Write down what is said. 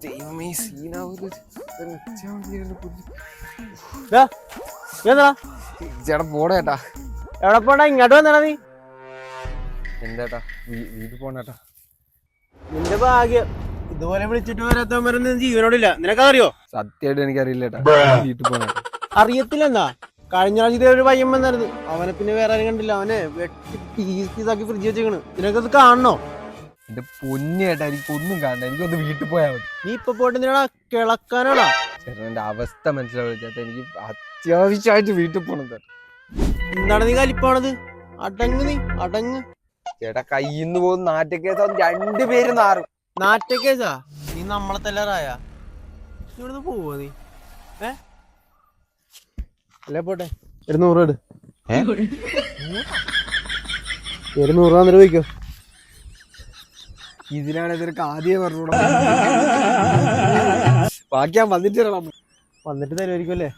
ദൈവമേ സീനാവൂല. ചേട്ടാ പോടാ ചേട്ടാ. എവിടെ പോണ്ടാ? ഇങ്ങോട്ട് വന്നടാ നീ. എന്താട്ടാ വീട്ടിൽ പോണേട്ടാ. നിന്റെ ഭാഗ്യം, ഇതുപോലെ വിളിച്ചിട്ട് വരാത്തവന്മാരൊന്നും ജീവനോടില്ല. നിനക്കറിയോ? സത്യമായിട്ട് എനിക്കറിയില്ല ചേട്ടാ. വീട്ടിൽ പോണേട്ടാ. അറിയത്തില്ലെന്നാ? കഴിഞ്ഞ ആഴ്ച ഇതേ ഒരു പയ്യൻ വന്നായിരുന്നു. അവനെ പിന്നെ വേറെ ആരും കണ്ടില്ല. അവനെ വെട്ടി പീസാക്കി ഫ്രിഡ്ജ് വെച്ചേക്കണ്. നിനക്കത് കാണണോ? എന്റെ പൊന്നേട്ടാ എനിക്കൊന്നും കാണണ്ട. എനിക്കൊന്ന് വീട്ടിൽ പോയാൽ മതി. നീ ഇപ്പൊ പോയിട്ട് എന്തിനാടാ കിളക്കാനാടാ? ചേട്ടാ എന്റെ അവസ്ഥ മനസ്സിലാവില്ല ചേട്ടാ. എനിക്ക് അത്യാവശ്യമായിട്ട് വീട്ടിൽ പോണം ചേട്ടാ. എന്താണ് നീ കലിപ്പാണത്? അടങ്ങ് നീ, അടങ്ങ്. ചേട്ടാ കയ്യിന്ന് പോകുന്ന നാറ്റക്കേസാ. രണ്ടുപേരും നാറും. നാറ്റക്കേസാ? നീ നമ്മളെ തല്ലാറായ ഇവിടുന്ന് പോവാ നീ? അല്ലേ പോട്ടെ. 200 എടു. 200 വന്നിട്ട് പോയിക്കോ. ഇതിനാണ് ഇതിനൊക്കെ ആദ്യമേ പറഞ്ഞൂടാ. ബാക്കി ഞാൻ വന്നിട്ട് വന്നിട്ട് തരുമായിരിക്കും അല്ലേ?